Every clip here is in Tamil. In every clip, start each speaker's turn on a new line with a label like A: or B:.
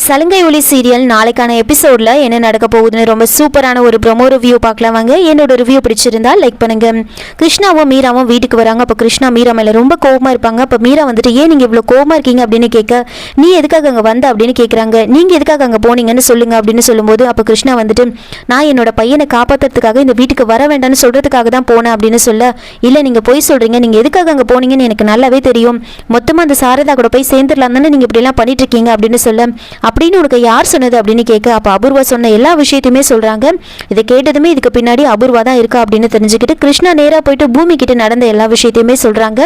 A: சலங்கை ஒளி சீரியல் நாளைக்கான எபிசோட்ல என்ன நடக்க போகுதுன்னு ரொம்ப சூப்பரான ஒரு ப்ரோமோ ரிவ்யூ பார்க்கலாம் வாங்க. என்னோட ரிவ்யூ பிடிச்சிருந்தா லைக் பண்ணுங்க. கிருஷ்ணாவும் மீராவும் வீட்டுக்கு வராங்க. அப்போ கிருஷ்ணா மீரா மேல ரொம்ப கோவமா இருப்பாங்க. அப்போ மீரா வந்துட்டு ஏன் நீங்க இவ்வளவு கோவமா இருக்கீங்க அப்படின்னு கேட்க, நீ எதுக்காக அங்க வந்த அப்படின்னு கேட்குறாங்க. நீங்க எதுக்காக அங்க போனீங்கன்னு சொல்லுங்க அப்படின்னு சொல்லும்போது அப்போ கிருஷ்ணா வந்துட்டு நான் என்னோட பையனை காப்பாற்றுறதுக்காக இந்த வீட்டுக்கு வர வேண்டாம்னு சொல்றதுக்காக தான் போனேன் அப்படின்னு சொல்ல, இல்ல நீங்க போய் சொல்றீங்க, நீங்க எதுக்காக அங்க போனீங்கன்னு எனக்கு நல்லாவே தெரியும், மொத்தமா அந்த சாரதா கூட போய் சேர்ந்துடலாம் தானே நீங்க இப்படி எல்லாம் பண்ணிட்டு இருக்கீங்க அப்படின்னு சொல்ல, அப்படின்னு உனக்கு யார் சொன்னது அப்படின்னு கேட்க, அப்போ அபூர்வா சொன்ன எல்லா விஷயத்தையுமே சொல்றாங்க. இதை கேட்டதுமே இதுக்கு பின்னாடி அபூர்வா தான் இருக்கா அப்படின்னு தெரிஞ்சுக்கிட்டு கிருஷ்ணா நேரா போயிட்டு பூமி கிட்ட நடந்த எல்லா விஷயத்தையுமே சொல்றாங்க.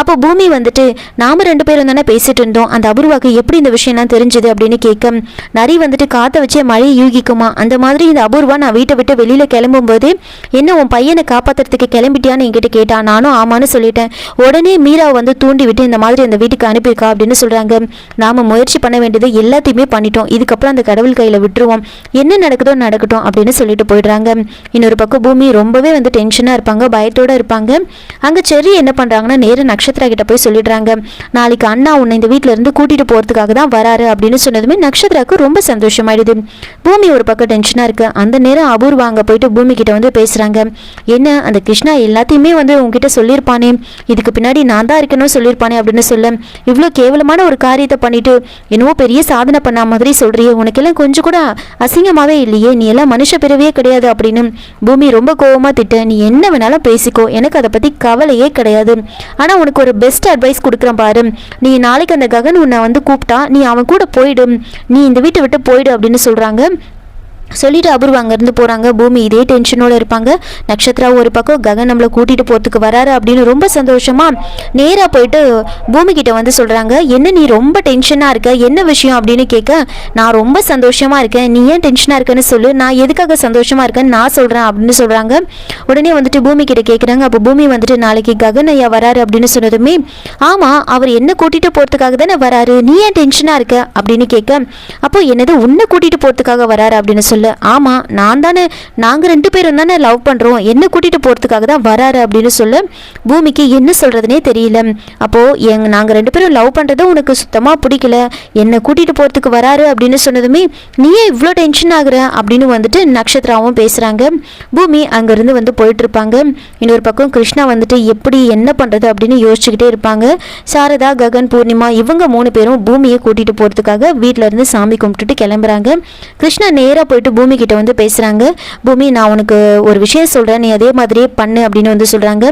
A: அப்போ பூமி வந்துட்டு நாம 2 பேரும் தானே பேசிட்டு இருந்தோம், அந்த அபூர்வாக்கு எப்படி இந்த விஷயம்லாம் தெரிஞ்சது அப்படின்னு கேட்க, நிறைய வந்துட்டு காத்த வச்சே மழை யூகிக்குமா, அந்த மாதிரி இந்த அபூர்வா நான் வீட்டை விட்டு வெளியில கிளம்பும் போது என்ன உன் பையனை காப்பாத்துறதுக்கு கிளம்பிட்டியான்னு என்கிட்ட கேட்டா, நானும் ஆமான்னு சொல்லிட்டேன். உடனே மீரா வந்து தூண்டி விட்டு இந்த மாதிரி அந்த வீட்டுக்கு அனுப்பியிருக்கா அப்படின்னு சொல்றாங்க. நாம முயற்சி பண்ண வேண்டியது எல்லாத்தையுமே பண்ணிட்டோம், இதுக்கப்புறம் அந்த கடவுள் கையில விட்டுருவோம், என்ன நடக்குதோ நடக்கட்டும் அப்படின்னு சொல்லிட்டு போயிடுறாங்க. இன்னொரு பக்கம் பூமி ரொம்பவே வந்து டென்ஷனா இருப்பாங்க, பயத்தோட இருப்பாங்க. அங்க செர்ரி என்ன பண்றாங்கன்னா நேர நட்சத்திரா கிட்ட போய் சொல்லிடுறாங்க, நாளைக்கு அண்ணா உன்னை இந்த வீட்டுல இருந்து கூட்டிட்டு போறதுக்காக தான் வராரு அப்படின்னு சொன்னதுமே நட்சத்திராக்கு ரொம்ப சந்தோஷமாயிடுது. பூமி ஒரு பக்கம் டென்ஷனா இருக்கு. அந்த நேரம் அபூர்வா அங்க போயிட்டு பூமி கிட்ட வந்து பேசுறாங்க. என்ன அந்த கிருஷ்ணா எல்லாத்தையுமே வந்து உங்ககிட்ட சொல்லியிருப்பானே, இதுக்கு பின்னாடி நான் தான் இருக்கணும் சொல்லியிருப்பானே அப்படின்னு சொல்ல, இவ்வளோ கேவலமான ஒரு காரியத்தை பண்ணிட்டு என்னவோ பெரிய சாதனை பண்ண மாதிரி சொல்றியே, உனக்கெல்லாம் கொஞ்சம் கூட அசிங்கமாவே இல்லையே, நீ எல்லாம் மனுஷ பிறவியே கிடையாது அப்படின்னு பூமி ரொம்ப கோவமா திட்ட, நீ என்ன வேணாலும் பேசிக்கோ, எனக்கு அதை பத்தி கவலையே கிடையாது, ஆனா உனக்கு ஒரு பெஸ்ட் அட்வைஸ் கொடுக்குறேன் பாரு, நீ நாளைக்கு அந்த ககன் உன்னை வந்து கூப்பிட்டா நீ அவன் கூட போயிடு, நீ இந்த வீட்டை விட்டு போயிடு அப்படின்னு சொல்றாங்க. சொல்லிட்டு அபூர்வா அங்கேருந்து போகிறாங்க. பூமி இதே டென்ஷனோடு இருப்பாங்க. நட்சத்திரா ஒரு பக்கம் ககன் நம்மளை கூட்டிகிட்டு போகிறதுக்கு வராரு அப்படின்னு ரொம்ப சந்தோஷமாக நேராக போயிட்டு பூமி கிட்ட வந்து சொல்கிறாங்க, என்ன நீ ரொம்ப டென்ஷனாக இருக்க, என்ன விஷயம் அப்படின்னு கேட்க, நான் ரொம்ப சந்தோஷமாக இருக்கேன், நீ ஏன் டென்ஷனாக இருக்கேன்னு சொல்லு, நான் எதுக்காக சந்தோஷமாக இருக்கேன்னு நான் சொல்கிறேன் அப்படின்னு சொல்கிறாங்க. உடனே வந்துட்டு பூமி கிட்ட கேட்குறாங்க. அப்போ பூமி வந்துட்டு நாளைக்கு ககன் ஐயா வராரு அப்படின்னு சொன்னதுமே, ஆமாம் அவர் என்ன கூட்டிகிட்டு போகிறதுக்காக தானே வராரு, நீ ஏன் டென்ஷனாக இருக்க அப்படின்னு கேட்க, அப்போ என்னது உன்னை கூட்டிகிட்டு போகிறதுக்காக வராரு அப்படின்னு சொல்ல, ஆமா நான் தானே, நாங்க 2 பேரும் தானே லவ் பண்றோம், என்ன கூட்டிட்டு போறதுக்காக தான் வராரு அப்படின்னு சொல்ல, பூமிக்கு என்ன சொல்றதுனே தெரியல. அப்போ நாங்க 2 பேரும் லவ் பண்றது உனக்கு சுத்தமா பிடிக்கல, என்ன கூட்டிட்டு போறதுக்கு வராரு அப்படின்னு சொன்னதுமே நீயே இவ்வளோ டென்ஷன் ஆகுற அப்படின்னு வந்துட்டு நட்சத்திராவும் பேசுறாங்க. பூமி அங்கிருந்து வந்து போயிட்டு இருப்பாங்க. இன்னொரு பக்கம் கிருஷ்ணா வந்துட்டு எப்படி என்ன பண்றது அப்படின்னு யோசிச்சுக்கிட்டே இருப்பாங்க. சாரதா, ககன், பூர்ணிமா இவங்க 3 பேரும் பூமியை கூட்டிட்டு போறதுக்காக வீட்டுல இருந்து சாமி கும்பிட்டுட்டு கிளம்புறாங்க. கிருஷ்ணா நேரா போயிட்டு பூமி கிட்ட வந்து பேசுறாங்க. பூமி நான் உனக்கு ஒரு விஷயம் சொல்றேன், நீ அதே மாதிரியே பண்ணு அப்படின்னு வந்து சொல்றாங்க.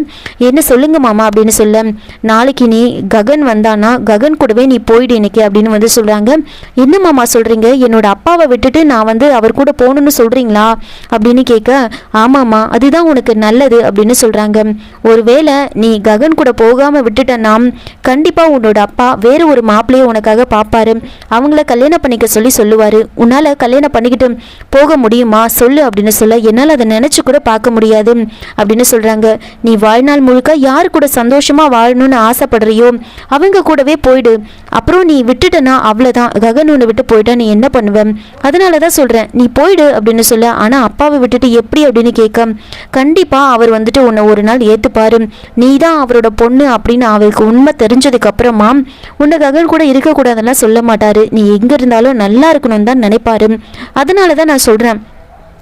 A: என்ன சொல்லுங்க மாமா அப்படின்னு சொல்ல, நாளைக்கு நீ ககன் வந்தானா ககன் கூடவே நீ போயிடு இன்னைக்கு அப்படின்னு வந்து சொல்றாங்க. என்ன மாமா சொல்றீங்க, என்னோட அப்பாவை விட்டுட்டு நான் வந்து அவர் கூட போகணும்னு சொல்றீங்களா அப்படின்னு கேட்க, ஆமாம்மா அதுதான் உனக்கு நல்லது அப்படின்னு சொல்றாங்க. ஒருவேளை நீ ககன் கூட போகாம விட்டுட்டனா கண்டிப்பா உன்னோட அப்பா வேற ஒரு மாப்பிள்ளையை உனக்காக பாப்பாரு, அவங்கள கல்யாணம் பண்ணிக்க சொல்லி சொல்லுவாரு, உன்னால கல்யாணம் பண்ணிக்கிட்டு போக முடியுமா சொல்லு அப்படின்னு சொல்ல, என்னால் அதை நினைச்சு கூட பார்க்க முடியாது அப்படின்னு சொல்றாங்க. நீ வாழ்நாள் முழுக்க யாரு கூட சந்தோஷமா வாழணும்னு ஆசைப்படுறியோ அவங்க கூடவே போயிடு, அப்புறம் நீ விட்டுட்டனா அவ்வளவுதான், ககன் உன்னை விட்டு போயிட்டா நீ என்ன பண்ணுவ, அதனாலதான் சொல்றேன் நீ போயிடு அப்படின்னு சொல்ல, ஆனா அப்பாவை விட்டுட்டு எப்படி அப்படின்னு கேட்க, கண்டிப்பா அவர் வந்துட்டு உன்னை ஒரு நாள் ஏத்துப்பாரு, நீ தான் அவரோட பொண்ணு அப்படின்னு அவருக்கு உண்மை தெரிஞ்சதுக்கு அப்புறமா உன்னை ககன் கூட இருக்கக்கூடாதுலாம் சொல்ல மாட்டாரு, நீ எங்க இருந்தாலும் நல்லா இருக்கணும்னு தான் நினைப்பாரு, அதனாலதான் நான் சொல்றேன்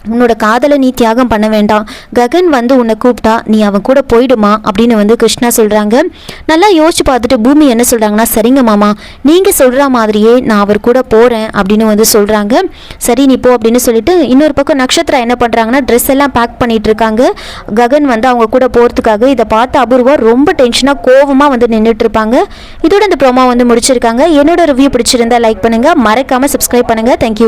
A: உன்னோட காதலை நீ தியாகம் பண்ண வேண்டாம், ககன் வந்து உன்னை கூப்பிட்டா நீ அவன் கூட போயிடுமா அப்படின்னு வந்து கிருஷ்ணா சொல்றாங்க. நல்லா யோசிச்சு பார்த்துட்டு பூமி என்ன சொல்றாங்கன்னா, சரிங்க மாமா நீங்க சொல்ற மாதிரியே நான் அவர் கூட போறேன் அப்படின்னு வந்து சொல்றாங்க. சரி நீ போ அப்படின்னு சொல்லிட்டு இன்னொரு பக்கம் நட்சத்திரா என்ன பண்றாங்கன்னா ட்ரெஸ் எல்லாம் பேக் பண்ணிட்டு இருக்காங்க. ககன் வந்து அவங்க கூட போறதுக்காக. இதை பார்த்து அபூர்வா ரொம்ப டென்ஷனா கோவமா வந்து நின்றுட்டு இருப்பாங்க. இதோட இந்த ப்ரோமோ வந்து முடிச்சிருக்காங்க. என்னோட ரிவ்யூ பிடிச்சிருந்தா லைக் பண்ணுங்க, மறக்காம சப்ஸ்கிரைப் பண்ணுங்க. தேங்க்யூ.